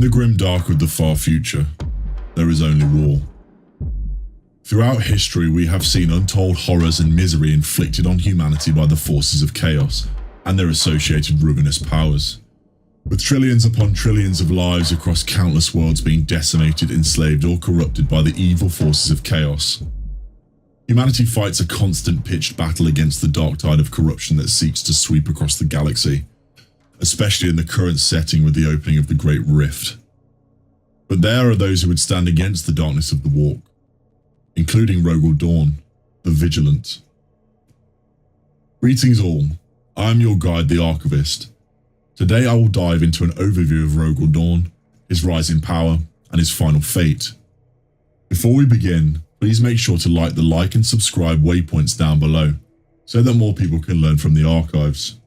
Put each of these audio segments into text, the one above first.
the grim dark of the far future, there is only war. Throughout history, we have seen untold horrors and misery inflicted on humanity by the forces of chaos and their associated ruinous powers, with trillions upon trillions of lives across countless worlds being decimated, enslaved, or corrupted by the evil forces of chaos. Humanity fights a constant pitched battle against the dark tide of corruption that seeks to sweep across the galaxy, especially in the current setting with the opening of the Great Rift. But there are those who would stand against the darkness of the walk, including Rogal Dawn, the Vigilant. Greetings all, I am your guide, the Archivist. Today I will dive into an overview of Rogal Dawn, his rising power, and his final fate. Before we begin, please make sure to like the like and subscribe waypoints down below, so that more people can learn from the archives.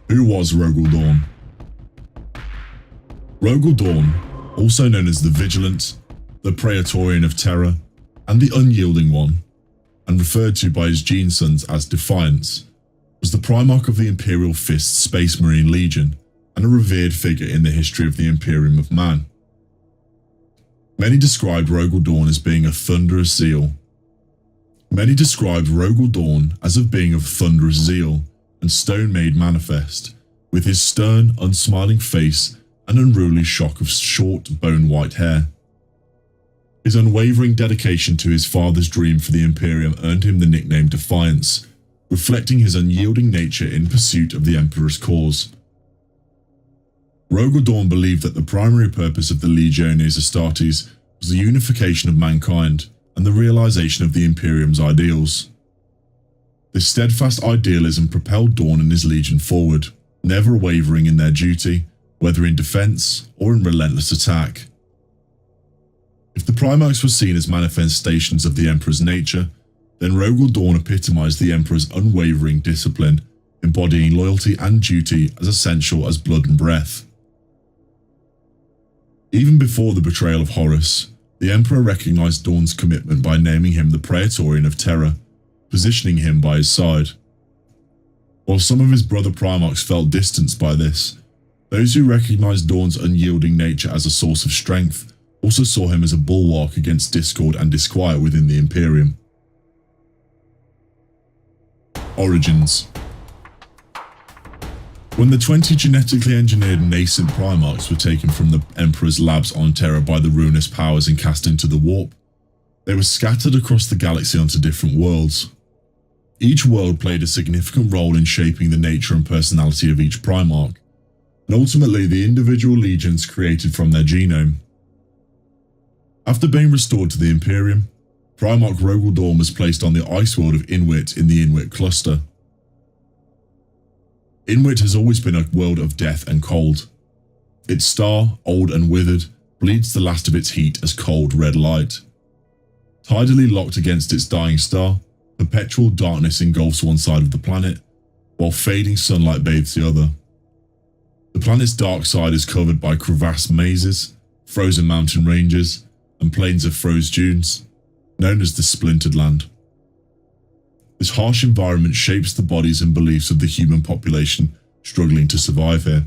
Who was Rogal Dawn? Rogal Dawn, also known as the Vigilant, the Praetorian of Terror, and the Unyielding One, and referred to by his gene sons as Defiance, was the Primarch of the Imperial Fist Space Marine Legion and a revered figure in the history of the Imperium of Man. Many described Rogal Dawn as being a thunderous zeal. Many described Rogal Dawn as of being of thunderous zeal and stone-made manifest, with his stern, unsmiling face and unruly shock of short, bone-white hair. His unwavering dedication to his father's dream for the Imperium earned him the nickname Defiance, reflecting his unyielding nature in pursuit of the Emperor's cause. Rogal Dawn believed that the primary purpose of the Legiones Astartes was the unification of mankind and the realization of the Imperium's ideals. This steadfast idealism propelled Dorn and his legion forward, never wavering in their duty, whether in defense or in relentless attack. If the Primarchs were seen as manifestations of the Emperor's nature, then Rogal Dawn epitomized the Emperor's unwavering discipline, embodying loyalty and duty as essential as blood and breath. Even before the betrayal of Horus, the Emperor recognized Dawn's commitment by naming him the Praetorian of Terror, positioning him by his side. While some of his brother Primarchs felt distanced by this, those who recognized Dawn's unyielding nature as a source of strength also saw him as a bulwark against discord and disquiet within the Imperium. Origins. When the 20 genetically engineered nascent Primarchs were taken from the Emperor's labs on Terra by the ruinous powers and cast into the warp, they were scattered across the galaxy onto different worlds. Each world played a significant role in shaping the nature and personality of each Primarch, and ultimately the individual legions created from their genome. After being restored to the Imperium, Primarch Rogal Dawn was placed on the ice world of Inwit in the Inwit cluster. Inwit has always been a world of death and cold. Its star, old and withered, bleeds the last of its heat as cold red light. Tidally locked against its dying star, perpetual darkness engulfs one side of the planet, while fading sunlight bathes the other. The planet's dark side is covered by crevassed mazes, frozen mountain ranges, and plains of froze dunes, known as the Splintered Land. This harsh environment shapes the bodies and beliefs of the human population struggling to survive here.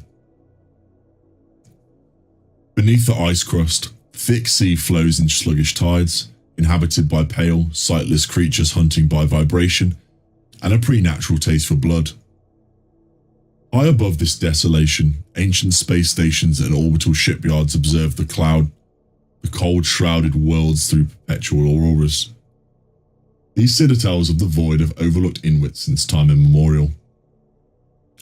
Beneath the ice crust, thick sea flows in sluggish tides, inhabited by pale, sightless creatures hunting by vibration, and a preternatural taste for blood. High above this desolation, ancient space stations and orbital shipyards observe the cold shrouded worlds through perpetual auroras. These citadels of the void have overlooked Inwit since time immemorial.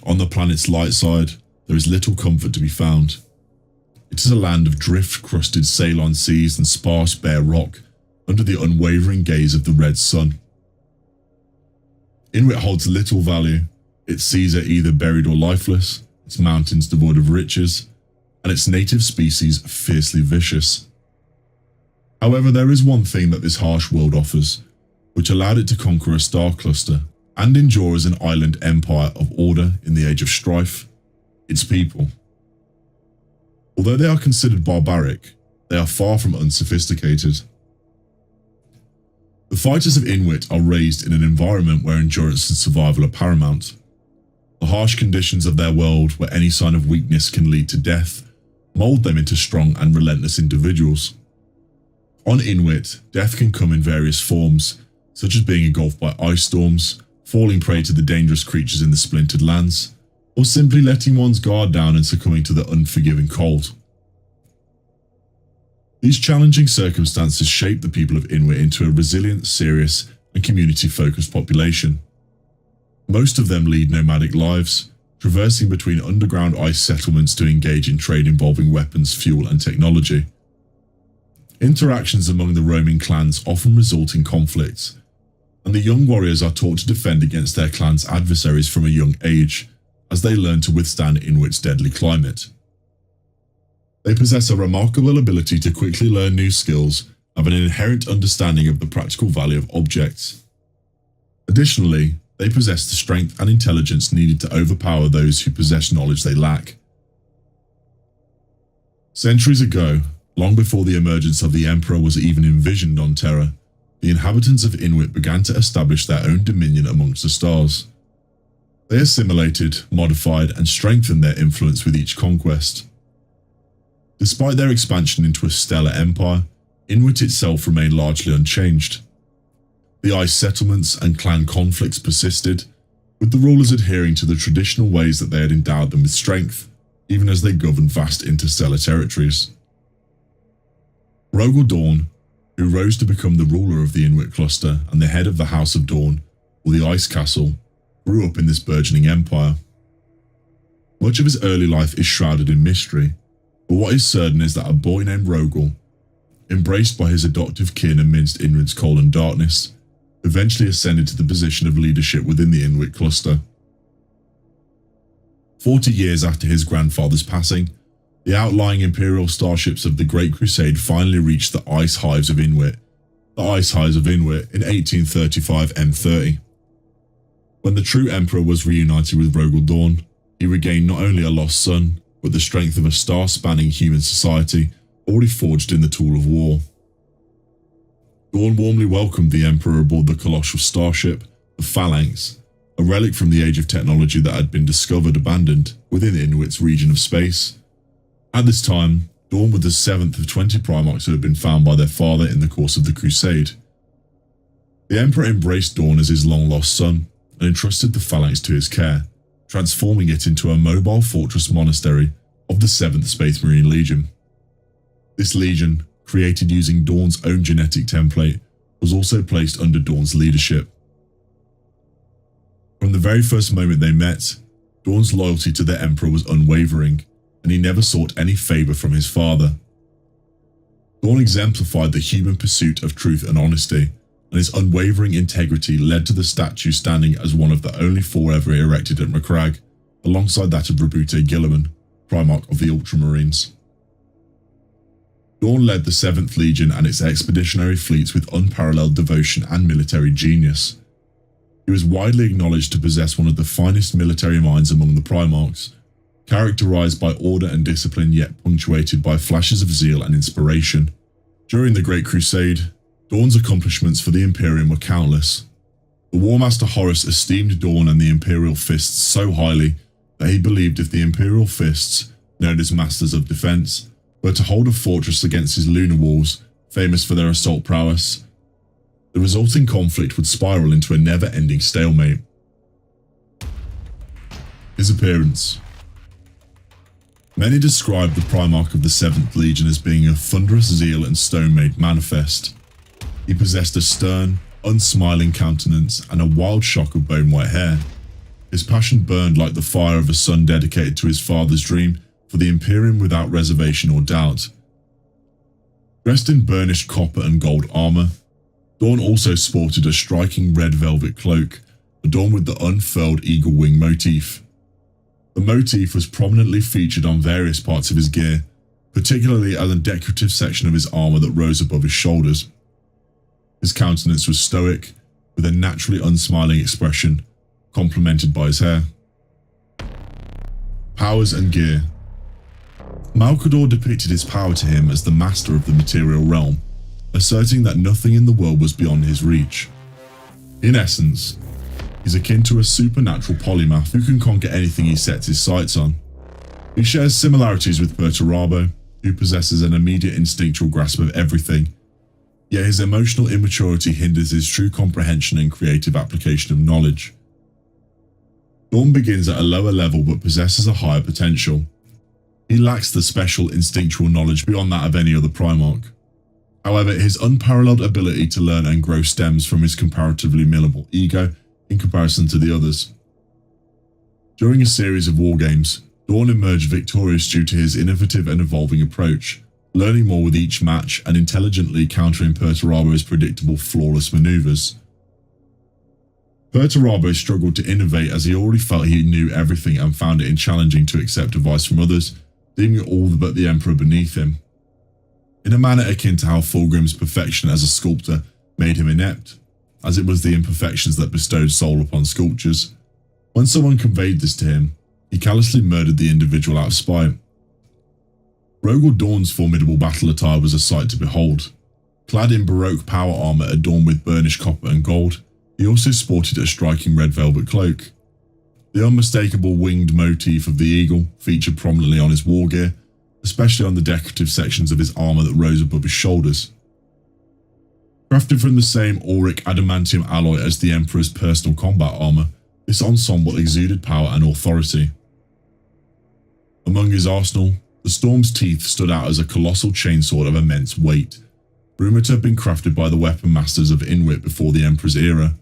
On the planet's light side, there is little comfort to be found. It is a land of drift-crusted Ceylon seas and sparse bare rock, under the unwavering gaze of the red sun. Inwit holds little value. Its seas are either buried or lifeless, its mountains devoid of riches, and its native species fiercely vicious. However, there is one thing that this harsh world offers, which allowed it to conquer a star cluster and endure as an island empire of order in the age of strife: its people. Although they are considered barbaric, they are far from unsophisticated. The fighters of Inwit are raised in an environment where endurance and survival are paramount. The harsh conditions of their world, where any sign of weakness can lead to death, mould them into strong and relentless individuals. On Inuit, death can come in various forms, such as being engulfed by ice storms, falling prey to the dangerous creatures in the splintered lands, or simply letting one's guard down and succumbing to the unforgiving cold. These challenging circumstances shape the people of Inuit into a resilient, serious, and community-focused population. Most of them lead nomadic lives, traversing between underground ice settlements to engage in trade involving weapons, fuel, and technology. Interactions among the roaming clans often result in conflicts, and the young warriors are taught to defend against their clan's adversaries from a young age, as they learn to withstand Inuit's deadly climate. They possess a remarkable ability to quickly learn new skills and have an inherent understanding of the practical value of objects. Additionally, they possess the strength and intelligence needed to overpower those who possess knowledge they lack. Centuries ago, long before the emergence of the Emperor was even envisioned on Terra, the inhabitants of Inuit began to establish their own dominion amongst the stars. They assimilated, modified, and strengthened their influence with each conquest. Despite their expansion into a stellar empire, Inuit itself remained largely unchanged. The ice settlements and clan conflicts persisted, with the rulers adhering to the traditional ways that they had endowed them with strength, even as they governed vast interstellar territories. Rogal Dawn, who rose to become the ruler of the Inuit cluster and the head of the House of Dorn, or the Ice Castle, grew up in this burgeoning empire. Much of his early life is shrouded in mystery, but what is certain is that a boy named Rogal, embraced by his adoptive kin amidst Inuit's cold and darkness, eventually ascended to the position of leadership within the Inuit cluster. 40 years after his grandfather's passing, the outlying Imperial starships of the Great Crusade finally reached the Ice Hives of Inuit, in 1835 M30. When the true Emperor was reunited with Rogal Dawn, he regained not only a lost son, but the strength of a star-spanning human society already forged in the tool of war. Dorn warmly welcomed the Emperor aboard the colossal starship, the Phalanx, a relic from the age of technology that had been discovered abandoned within Inuit's region of space. At this time, Dorn was the 7th of 20 Primarchs who had been found by their father in the course of the Crusade. The Emperor embraced Dorn as his long-lost son and entrusted the Phalanx to his care, transforming it into a mobile fortress monastery of the 7th Space Marine Legion. This legion, created using Dorn's own genetic template, was also placed under Dorn's leadership. From the very first moment they met, Dorn's loyalty to the Emperor was unwavering, and he never sought any favour from his father. Dorn exemplified the human pursuit of truth and honesty, and his unwavering integrity led to the statue standing as one of the only 4 ever erected at Macragge, alongside that of Rabute Gilliman, Primarch of the Ultramarines. Dorn led the 7th Legion and its expeditionary fleets with unparalleled devotion and military genius. He was widely acknowledged to possess one of the finest military minds among the Primarchs, characterized by order and discipline yet punctuated by flashes of zeal and inspiration. During the Great Crusade, Dorn's accomplishments for the Imperium were countless. The War Master Horus esteemed Dorn and the Imperial Fists so highly that he believed if the Imperial Fists, known as Masters of Defense, were to hold a fortress against his lunar walls, famous for their assault prowess, the resulting conflict would spiral into a never-ending stalemate. His appearance. Many describe the Primarch of the 7th Legion as being a thunderous zeal and stone-made manifest. He possessed a stern, unsmiling countenance and a wild shock of bone-white hair. His passion burned like the fire of a son dedicated to his father's dream for the Imperium without reservation or doubt. Dressed in burnished copper and gold armour, Dorn also sported a striking red velvet cloak, adorned with the unfurled eagle wing motif. The motif was prominently featured on various parts of his gear, particularly as a decorative section of his armour that rose above his shoulders. His countenance was stoic, with a naturally unsmiling expression, complemented by his hair. Powers and gear. Malcador depicted his power to him as the master of the material realm, asserting that nothing in the world was beyond his reach. In essence, he's akin to a supernatural polymath who can conquer anything he sets his sights on. He shares similarities with Perturabo, who possesses an immediate instinctual grasp of everything, yet his emotional immaturity hinders his true comprehension and creative application of knowledge. Dorn begins at a lower level but possesses a higher potential. He lacks the special instinctual knowledge beyond that of any other Primarch. However, his unparalleled ability to learn and grow stems from his comparatively minimal ego in comparison to the others. During a series of wargames, Dorn emerged victorious due to his innovative and evolving approach, learning more with each match and intelligently countering Perturabo's predictable, flawless maneuvers. Perturabo struggled to innovate as he already felt he knew everything and found it challenging to accept advice from others, deeming all but the Emperor beneath him. In a manner akin to how Fulgrim's perfection as a sculptor made him inept, as it was the imperfections that bestowed soul upon sculptures. When someone conveyed this to him, he callously murdered the individual out of spite. Rogal Dawn's formidable battle attire was a sight to behold. Clad in Baroque power armour adorned with burnished copper and gold, he also sported a striking red velvet cloak. The unmistakable winged motif of the eagle featured prominently on his war gear, especially on the decorative sections of his armour that rose above his shoulders. Crafted from the same auric adamantium alloy as the Emperor's personal combat armour, this ensemble exuded power and authority. Among his arsenal, the Storm's teeth stood out as a colossal chainsword of immense weight, rumoured to have been crafted by the weapon masters of Inwit before the Emperor's era.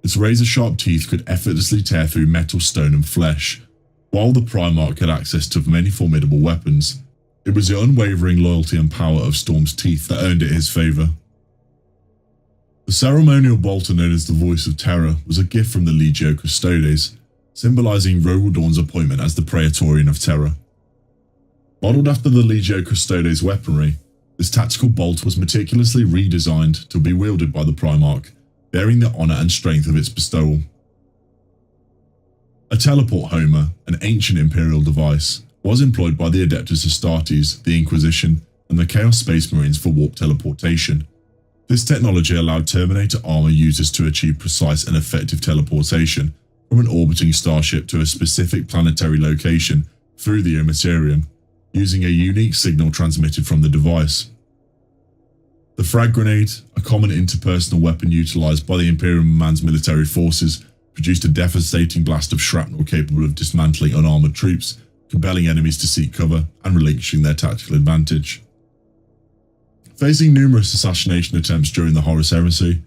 Its razor-sharp teeth could effortlessly tear through metal, stone and flesh. While the Primarch had access to many formidable weapons, it was the unwavering loyalty and power of Storm's teeth that earned it his favour. The ceremonial bolter known as the Voice of Terror was a gift from the Legio Custodes, symbolising Rogal Dawn's appointment as the Praetorian of Terror. Modelled after the Legio Custodes weaponry, this tactical bolt was meticulously redesigned to be wielded by the Primarch, bearing the honour and strength of its bestowal. A teleport homer, an ancient Imperial device, was employed by the Adeptus Astartes, the Inquisition, and the Chaos Space Marines for warp teleportation. This technology allowed Terminator armour users to achieve precise and effective teleportation from an orbiting starship to a specific planetary location through the Immaterium, using a unique signal transmitted from the device. The frag grenade, a common interpersonal weapon utilised by the Imperial Man's military forces, produced a devastating blast of shrapnel capable of dismantling unarmoured troops, compelling enemies to seek cover and relinquishing their tactical advantage. Facing numerous assassination attempts during the Horus Heresy,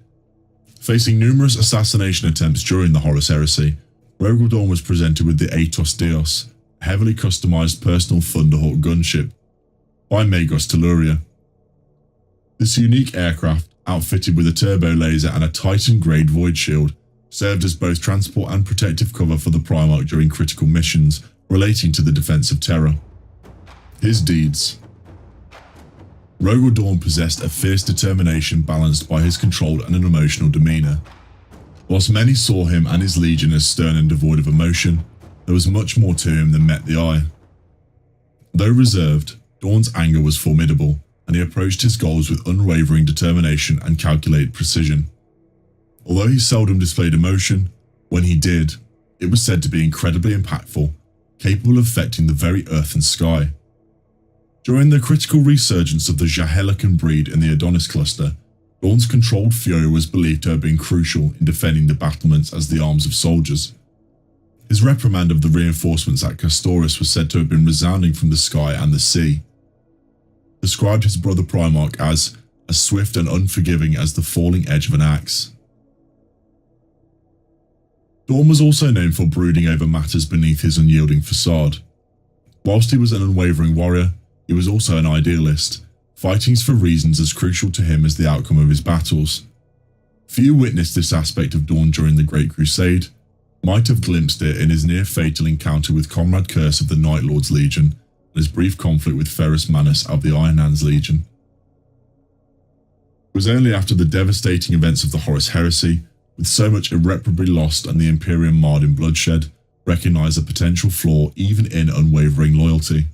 Rogal Dawn was presented with the Atos Dios, a heavily customised personal Thunderhawk gunship, by Magos Telluria. This unique aircraft, outfitted with a turbo laser and a Titan-grade void shield, served as both transport and protective cover for the Primarch during critical missions relating to the defence of Terra. His deeds. Rogal Dawn possessed a fierce determination balanced by his controlled and an emotional demeanour. Whilst many saw him and his legion as stern and devoid of emotion, there was much more to him than met the eye. Though reserved, Dawn's anger was formidable, and he approached his goals with unwavering determination and calculated precision. Although he seldom displayed emotion, when he did, it was said to be incredibly impactful, capable of affecting the very earth and sky. During the critical resurgence of the Jahelican breed in the Adonis cluster, Dawn's controlled fury was believed to have been crucial in defending the battlements as the arms of soldiers. His reprimand of the reinforcements at Castoris was said to have been resounding from the sky and the sea. Described his brother Primarch as swift and unforgiving as the falling edge of an axe. Dorn was also known for brooding over matters beneath his unyielding facade. Whilst he was an unwavering warrior, he was also an idealist, fighting for reasons as crucial to him as the outcome of his battles. Few witnessed this aspect of Dorn during the Great Crusade, might have glimpsed it in his near-fatal encounter with Comrade Curse of the Night Lord's Legion, and his brief conflict with Ferrus Manus of the Iron Hand's Legion. It was only after the devastating events of the Horus Heresy, with so much irreparably lost and the Imperium marred in bloodshed, recognised a potential flaw even in unwavering loyalty.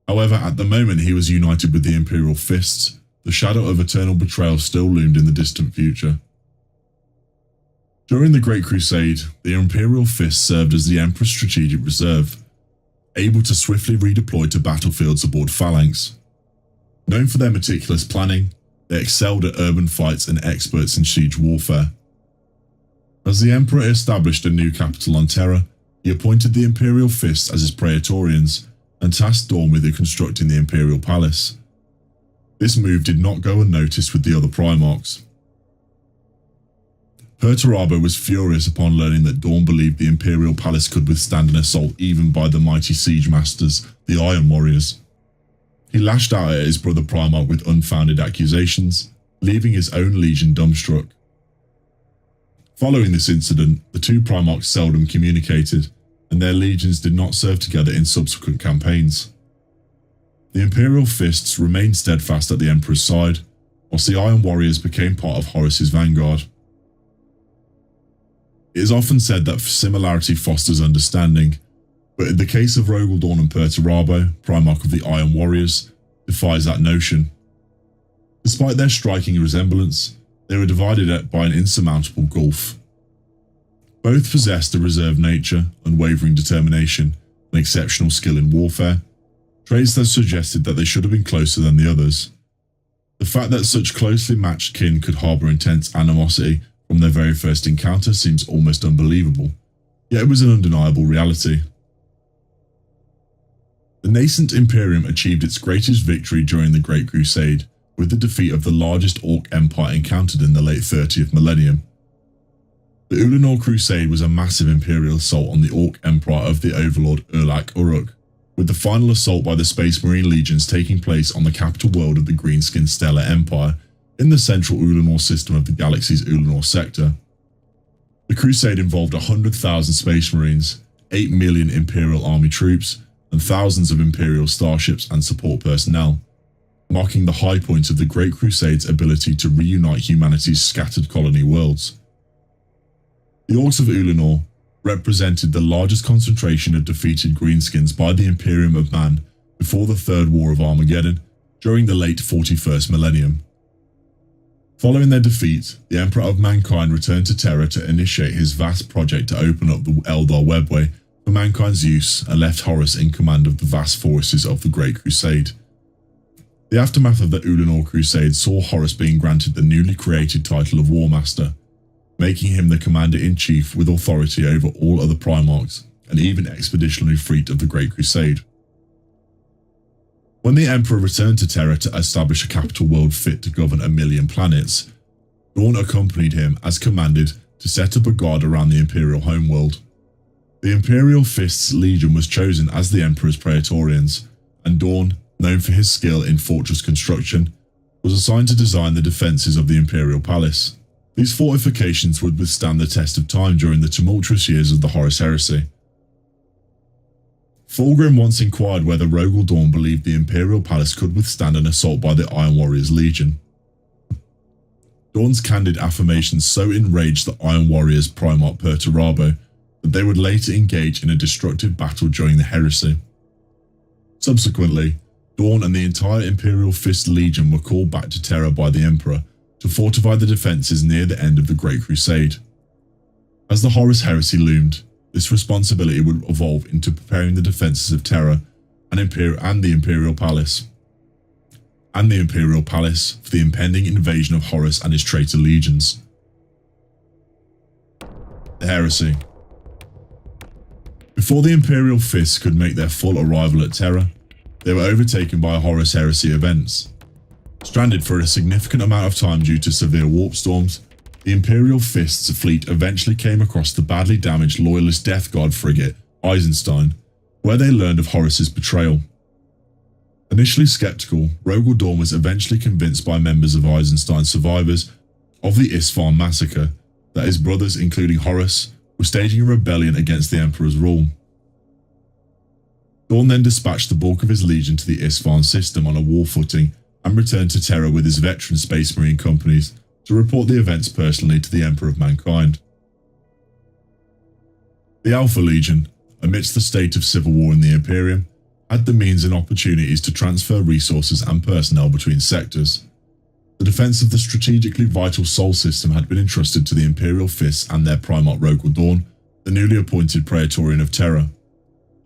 However, at the moment he was united with the Imperial Fists, the shadow of eternal betrayal still loomed in the distant future. During the Great Crusade, the Imperial Fist served as the Emperor's strategic reserve, able to swiftly redeploy to battlefields aboard phalanx. Known for their meticulous planning, they excelled at urban fights and experts in siege warfare. As the Emperor established a new capital on Terra, he appointed the Imperial Fists as his Praetorians and tasked Dorn with reconstructing the Imperial Palace. This move did not go unnoticed with the other Primarchs. Perturabo was furious upon learning that Dorn believed the Imperial Palace could withstand an assault even by the mighty siege masters, the Iron Warriors. He lashed out at his brother Primarch with unfounded accusations, leaving his own legion dumbstruck. Following this incident, the two Primarchs seldom communicated, and their legions did not serve together in subsequent campaigns. The Imperial Fists remained steadfast at the Emperor's side, whilst the Iron Warriors became part of Horus's vanguard. It is often said that similarity fosters understanding, but in the case of Rogal Dawn and Perturabo, Primarch of the Iron Warriors, defies that notion. Despite their striking resemblance, they were divided by an insurmountable gulf. Both possessed a reserved nature, unwavering determination, and exceptional skill in warfare, traits that suggested that they should have been closer than the others. The fact that such closely matched kin could harbour intense animosity from their very first encounter seems almost unbelievable, yet it was an undeniable reality. The nascent Imperium achieved its greatest victory during the Great Crusade, with the defeat of the largest Orc empire encountered in the late 30th millennium. The Ulanor Crusade was a massive imperial assault on the Orc Empire of the Overlord Urlak Uruk, with the final assault by the Space Marine legions taking place on the capital world of the Greenskin Stellar Empire in the central Ulanor system of the galaxy's Ulanor sector. The crusade involved 100,000 Space Marines, 8 million Imperial Army troops, and thousands of Imperial starships and support personnel, marking the high point of the Great Crusade's ability to reunite humanity's scattered colony worlds. The Orcs of Ulanor represented the largest concentration of defeated greenskins by the Imperium of Man before the Third War of Armageddon during the late 41st millennium. Following their defeat, the Emperor of Mankind returned to Terra to initiate his vast project to open up the Eldar Webway for mankind's use and left Horus in command of the vast forces of the Great Crusade. The aftermath of the Ulanor Crusade saw Horus being granted the newly created title of War Master, making him the Commander-in-Chief with authority over all other Primarchs and even Expeditionary Fleet of the Great Crusade. When the Emperor returned to Terra to establish a capital world fit to govern 1,000,000 planets, Dorn accompanied him as commanded to set up a guard around the Imperial homeworld. The Imperial Fists Legion was chosen as the Emperor's Praetorians, and Dorn, known for his skill in fortress construction, was assigned to design the defences of the Imperial Palace. These fortifications would withstand the test of time during the tumultuous years of the Horus Heresy. Fulgrim once inquired whether Rogal Dawn believed the Imperial Palace could withstand an assault by the Iron Warriors Legion. Dorn's candid affirmations so enraged the Iron Warriors Primarch Perturabo that they would later engage in a destructive battle during the Heresy. Subsequently, Dorn and the entire Imperial Fist Legion were called back to Terra by the Emperor to fortify the defences near the end of the Great Crusade. As the Horus Heresy loomed, this responsibility would evolve into preparing the defences of Terra and the Imperial Palace, for the impending invasion of Horus and his traitor legions. The Heresy. Before the Imperial Fists could make their full arrival at Terra, they were overtaken by Horus Heresy events. Stranded for a significant amount of time due to severe warp storms, the Imperial Fists fleet eventually came across the badly damaged Loyalist Death Guard frigate Eisenstein, where they learned of Horus's betrayal. Initially skeptical, Rogal Dawn was eventually convinced by members of Eisenstein's survivors of the Isfahan massacre that his brothers, including Horus, were staging a rebellion against the Emperor's rule. Dorn then dispatched the bulk of his legion to the Isfahan system on a war footing and returned to Terra with his veteran Space Marine companies to report the events personally to the Emperor of Mankind. The Alpha Legion, amidst the state of civil war in the Imperium, had the means and opportunities to transfer resources and personnel between sectors. The defence of the strategically vital Sol system had been entrusted to the Imperial Fists and their Primarch Rogal Dawn, the newly appointed Praetorian of Terra.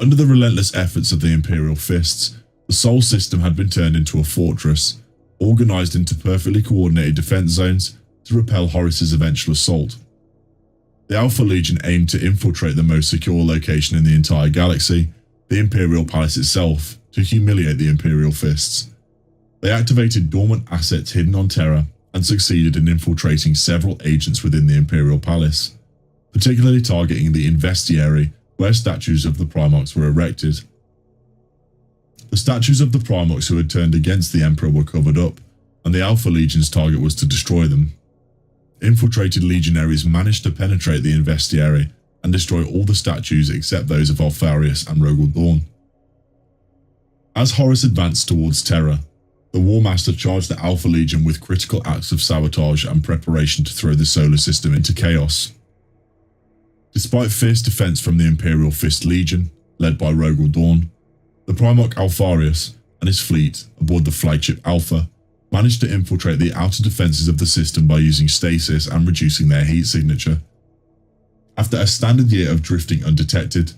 Under the relentless efforts of the Imperial Fists, the Sol system had been turned into a fortress, organised into perfectly coordinated defence zones to repel Horus's eventual assault. The Alpha Legion aimed to infiltrate the most secure location in the entire galaxy, the Imperial Palace itself, to humiliate the Imperial Fists. They activated dormant assets hidden on Terra and succeeded in infiltrating several agents within the Imperial Palace, particularly targeting the Investiary, where statues of the Primarchs were erected. The statues of the Primarchs who had turned against the Emperor were covered up, and the Alpha Legion's target was to destroy them. Infiltrated legionaries managed to penetrate the Investiary and destroy all the statues except those of Alfarius and Rogal Dawn. As Horus advanced towards Terra, the War Master charged the Alpha Legion with critical acts of sabotage and preparation to throw the solar system into chaos. Despite fierce defense from the Imperial Fist Legion, led by Rogal Dawn, the Primarch Alfarius and his fleet aboard the flagship Alpha managed to infiltrate the outer defenses of the system by using stasis and reducing their heat signature. After a standard year of drifting undetected,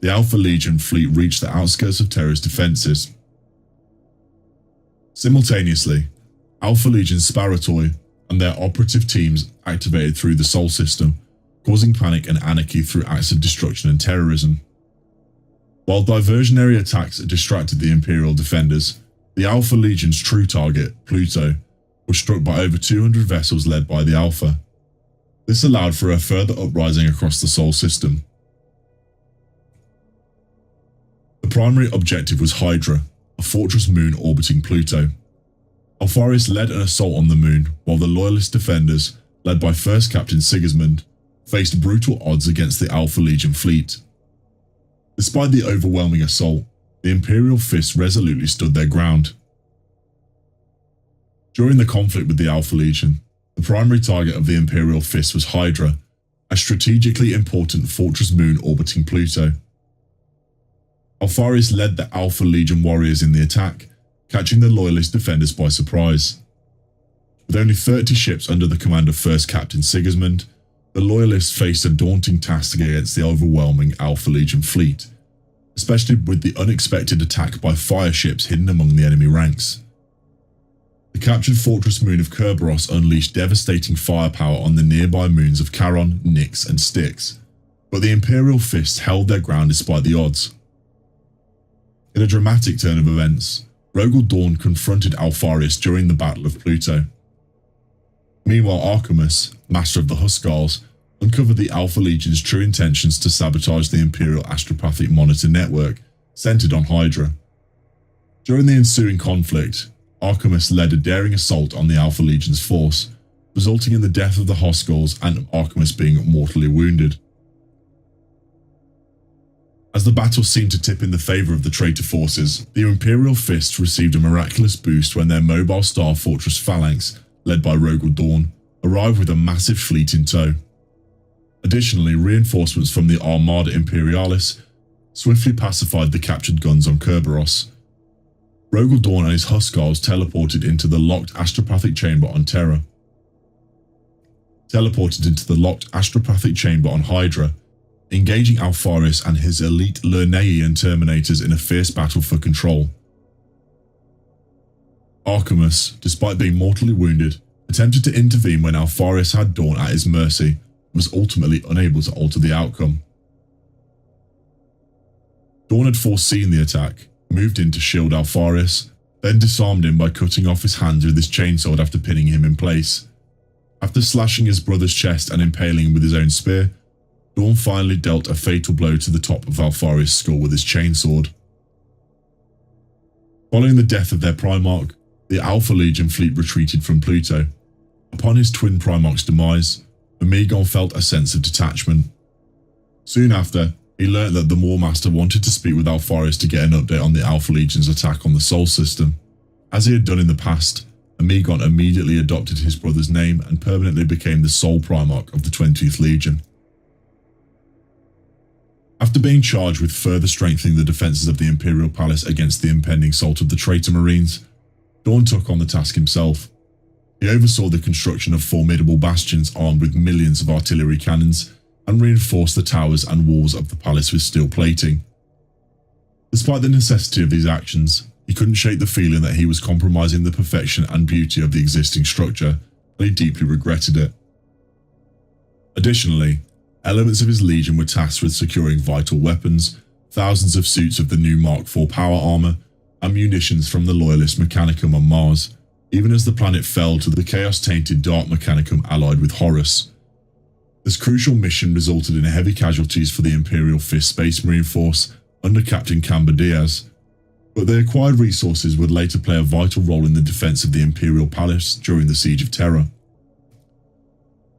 the Alpha Legion fleet reached the outskirts of Terra's defenses. Simultaneously, Alpha Legion Sparatoi and their operative teams activated through the Sol system, causing panic and anarchy through acts of destruction and terrorism. While diversionary attacks distracted the Imperial defenders, the Alpha Legion's true target, Pluto, was struck by over 200 vessels led by the Alpha. This allowed for a further uprising across the Sol system. The primary objective was Hydra, a fortress moon orbiting Pluto. Alfarius led an assault on the moon, while the Loyalist defenders, led by First Captain Sigismund, faced brutal odds against the Alpha Legion fleet. Despite the overwhelming assault, the Imperial Fists resolutely stood their ground. During the conflict with the Alpha Legion, the primary target of the Imperial Fist was Hydra, a strategically important fortress moon orbiting Pluto. Alfarius led the Alpha Legion warriors in the attack, catching the Loyalist defenders by surprise. With only 30 ships under the command of First Captain Sigismund, the Loyalists faced a daunting task against the overwhelming Alpha Legion fleet, especially with the unexpected attack by fire ships hidden among the enemy ranks. The captured fortress moon of Kerberos unleashed devastating firepower on the nearby moons of Charon, Nyx and Styx, but the Imperial Fists held their ground despite the odds. In a dramatic turn of events, Rogal Dawn confronted Alfarius during the Battle of Pluto. Meanwhile, Archimus, master of the Huskarls, uncovered the Alpha Legion's true intentions to sabotage the Imperial Astropathic Monitor network, centered on Hydra. During the ensuing conflict, Archimus led a daring assault on the Alpha Legion's force, resulting in the death of the Huskarls and Archimus being mortally wounded. As the battle seemed to tip in the favour of the traitor forces, the Imperial Fists received a miraculous boost when their mobile star fortress Phalanx, led by Rogal Dawn, arrived with a massive fleet in tow. Additionally, reinforcements from the Armada Imperialis swiftly pacified the captured guns on Kerberos. Rogal Dawn and his Huskarls teleported into the locked astropathic chamber on Terra. Teleported into the locked astropathic chamber on Hydra, engaging Alfarius and his elite Lernaean Terminators in a fierce battle for control. Archimus, despite being mortally wounded, attempted to intervene when Alfarius had Dorn at his mercy, and was ultimately unable to alter the outcome. Dorn had foreseen the attack, moved in to shield Alfarius, then disarmed him by cutting off his hands with his chainsword after pinning him in place. After slashing his brother's chest and impaling him with his own spear, Dorn finally dealt a fatal blow to the top of Alfarius' skull with his chainsword. Following the death of their Primarch, the Alpha Legion fleet retreated from Pluto. Upon his twin Primarch's demise, Omegon felt a sense of detachment. Soon after, he learnt that the War Master wanted to speak with Alfarius to get an update on the Alpha Legion's attack on the Sol system. As he had done in the past, Omegon immediately adopted his brother's name and permanently became the sole Primarch of the 20th Legion. After being charged with further strengthening the defences of the Imperial Palace against the impending assault of the traitor Marines, Dorn took on the task himself. He oversaw the construction of formidable bastions armed with millions of artillery cannons and reinforced the towers and walls of the palace with steel plating. Despite the necessity of these actions, he couldn't shake the feeling that he was compromising the perfection and beauty of the existing structure, and he deeply regretted it. Additionally, elements of his legion were tasked with securing vital weapons, thousands of suits of the new Mark IV power armor, and munitions from the Loyalist Mechanicum on Mars, even as the planet fell to the chaos-tainted Dark Mechanicum allied with Horus. This crucial mission resulted in heavy casualties for the Imperial Fist Space Marine Force under Captain Camber Diaz, but the acquired resources would later play a vital role in the defense of the Imperial Palace during the Siege of Terra.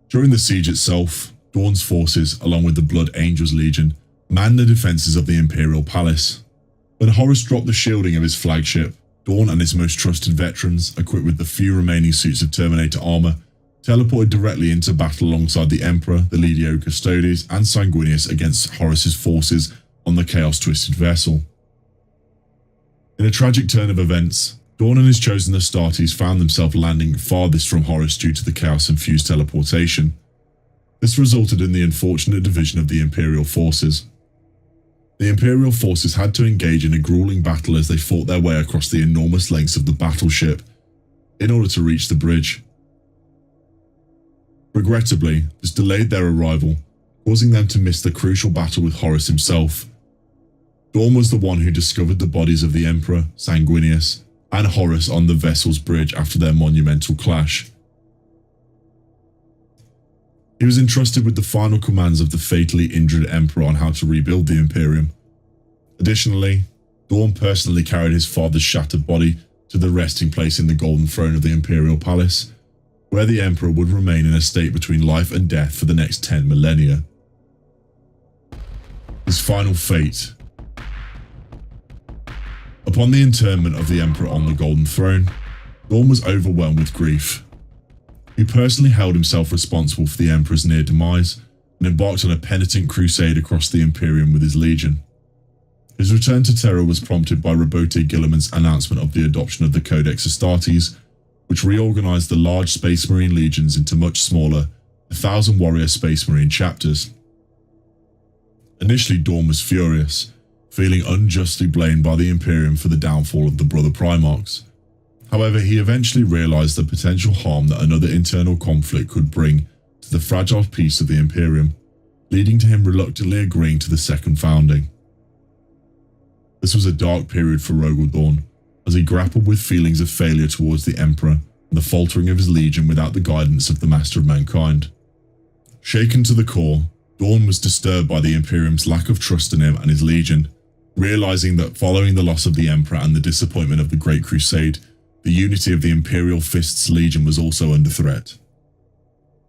During the siege itself, Dorn's forces, along with the Blood Angels Legion, manned the defences of the Imperial Palace. When Horus dropped the shielding of his flagship, Dorn and his most trusted veterans, equipped with the few remaining suits of Terminator armour, teleported directly into battle alongside the Emperor, the Legio Custodes, and Sanguinius against Horus's forces on the chaos-twisted vessel. In a tragic turn of events, Dorn and his chosen Astartes found themselves landing farthest from Horus due to the chaos-infused teleportation. This resulted in the unfortunate division of the Imperial forces. The Imperial forces had to engage in a grueling battle as they fought their way across the enormous lengths of the battleship in order to reach the bridge. Regrettably, this delayed their arrival, causing them to miss the crucial battle with Horus himself. Dorn was the one who discovered the bodies of the Emperor, Sanguinius, and Horus on the vessel's bridge after their monumental clash. He was entrusted with the final commands of the fatally injured Emperor on how to rebuild the Imperium. Additionally, Dorn personally carried his father's shattered body to the resting place in the Golden Throne of the Imperial Palace, where the Emperor would remain in a state between life and death for the next 10 millennia. His final fate. Upon the interment of the Emperor on the Golden Throne, Dorn was overwhelmed with grief. He personally held himself responsible for the Emperor's near demise and embarked on a penitent crusade across the Imperium with his legion. His return to Terra was prompted by Roboute Guilliman's announcement of the adoption of the Codex Astartes, which reorganized the large Space Marine legions into much smaller, 1,000-warrior Space Marine chapters. Initially, Dorn was furious, feeling unjustly blamed by the Imperium for the downfall of the Brother Primarchs. However, he eventually realized the potential harm that another internal conflict could bring to the fragile peace of the Imperium, leading to him reluctantly agreeing to the second founding. This was a dark period for Rogal Dawn, as he grappled with feelings of failure towards the Emperor and the faltering of his legion without the guidance of the Master of Mankind. Shaken to the core, Dorn was disturbed by the Imperium's lack of trust in him and his legion, realizing that following the loss of the Emperor and the disappointment of the Great Crusade, the unity of the Imperial Fist's legion was also under threat.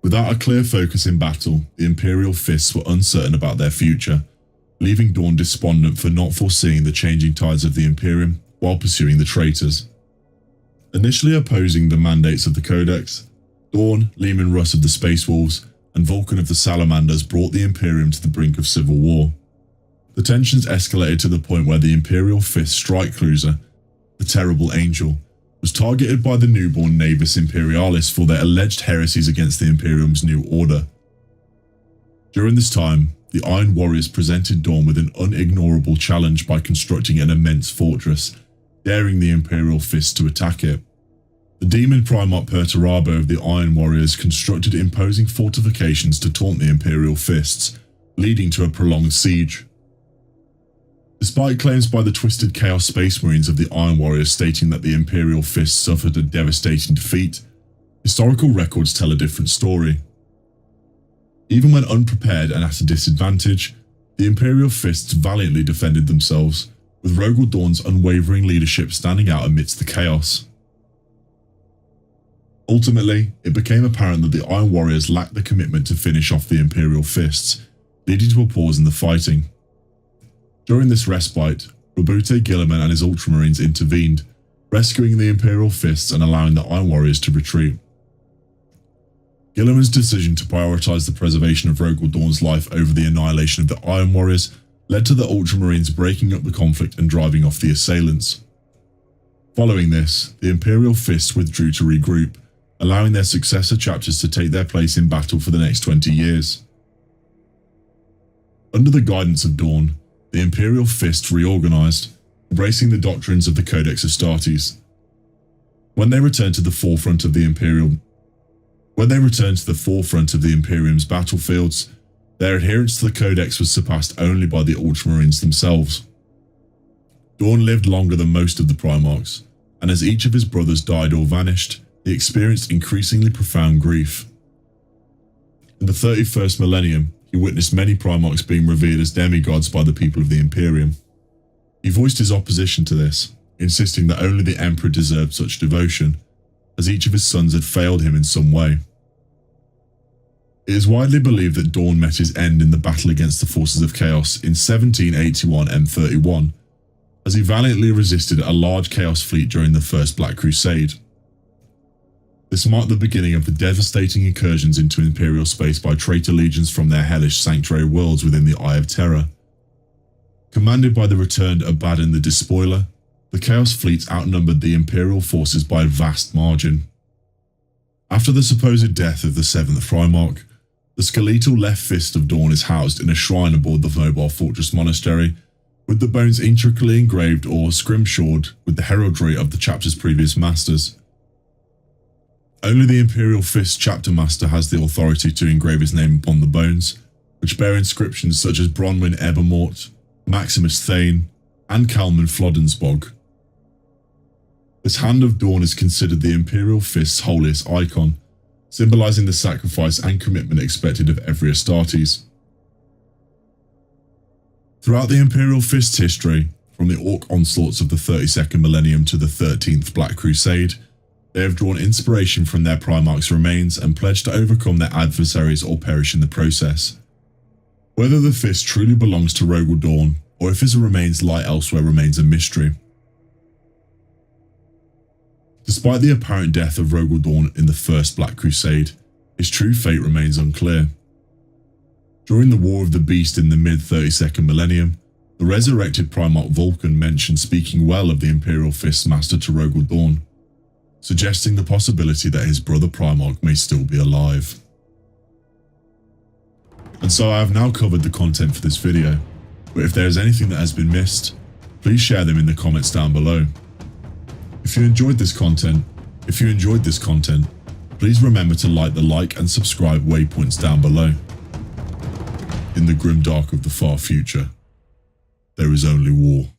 Without a clear focus in battle, the Imperial Fists were uncertain about their future, leaving Dorn despondent for not foreseeing the changing tides of the Imperium while pursuing the traitors. Initially opposing the mandates of the Codex, Dorn, Leman Russ of the Space Wolves, and Vulcan of the Salamanders brought the Imperium to the brink of civil war. The tensions escalated to the point where the Imperial Fist strike cruiser, the Terrible Angel, was targeted by the newborn Navis Imperialis for their alleged heresies against the Imperium's new order. During this time, the Iron Warriors presented Dorn with an unignorable challenge by constructing an immense fortress, daring the Imperial Fist to attack it. The Demon Primarch Perturabo of the Iron Warriors constructed imposing fortifications to taunt the Imperial Fists, leading to a prolonged siege. Despite claims by the Twisted Chaos Space Marines of the Iron Warriors stating that the Imperial Fists suffered a devastating defeat, historical records tell a different story. Even when unprepared and at a disadvantage, the Imperial Fists valiantly defended themselves, with Rogal Dawn's unwavering leadership standing out amidst the chaos. Ultimately, it became apparent that the Iron Warriors lacked the commitment to finish off the Imperial Fists, leading to a pause in the fighting. During this respite, Roboute Guilliman and his Ultramarines intervened, rescuing the Imperial Fists and allowing the Iron Warriors to retreat. Guilliman's decision to prioritize the preservation of Rogal Dawn's life over the annihilation of the Iron Warriors led to the Ultramarines breaking up the conflict and driving off the assailants. Following this, the Imperial Fists withdrew to regroup, allowing their successor chapters to take their place in battle for the next 20 years. Under the guidance of Dorn, the Imperial Fists reorganized, embracing the doctrines of the Codex Astartes. When they returned to the forefront of the Imperium's battlefields, their adherence to the Codex was surpassed only by the Ultramarines themselves. Dorn lived longer than most of the Primarchs, and as each of his brothers died or vanished, he experienced increasingly profound grief. In the 31st millennium, he witnessed many Primarchs being revered as demigods by the people of the Imperium. He voiced his opposition to this, insisting that only the Emperor deserved such devotion, as each of his sons had failed him in some way. It is widely believed that Dorn met his end in the battle against the forces of Chaos in 1781 M31, as he valiantly resisted a large Chaos fleet during the First Black Crusade. This marked the beginning of the devastating incursions into Imperial space by traitor legions from their hellish sanctuary worlds within the Eye of Terror. Commanded by the returned Abaddon the Despoiler, the Chaos fleets outnumbered the Imperial forces by a vast margin. After the supposed death of the 7th Primarch, the skeletal left fist of Dorn is housed in a shrine aboard the Mobile Fortress Monastery, with the bones intricately engraved or scrimshawed with the heraldry of the chapter's previous masters. Only the Imperial Fist chapter master has the authority to engrave his name upon the bones, which bear inscriptions such as Bronwyn Ebermort, Maximus Thane, and Kalman Floddensbog. This Hand of Dorn is considered the Imperial Fist's holiest icon, symbolizing the sacrifice and commitment expected of every Astartes. Throughout the Imperial Fist's history, from the Orc onslaughts of the 32nd millennium to the 13th Black Crusade, they have drawn inspiration from their Primarch's remains and pledged to overcome their adversaries or perish in the process. Whether the Fist truly belongs to Rogal Dawn, or if his remains lie elsewhere, remains a mystery. Despite the apparent death of Rogal Dawn in the First Black Crusade, his true fate remains unclear. During the War of the Beast in the mid-32nd millennium, the resurrected Primarch Vulcan mentioned speaking well of the Imperial Fist's master to Rogal Dawn, suggesting the possibility that his brother Primarch may still be alive. And so I have now covered the content for this video, but if there is anything that has been missed, please share them in the comments down below. If you enjoyed this content, please remember to like the like and subscribe waypoints down below. In the grim dark of the far future, there is only war.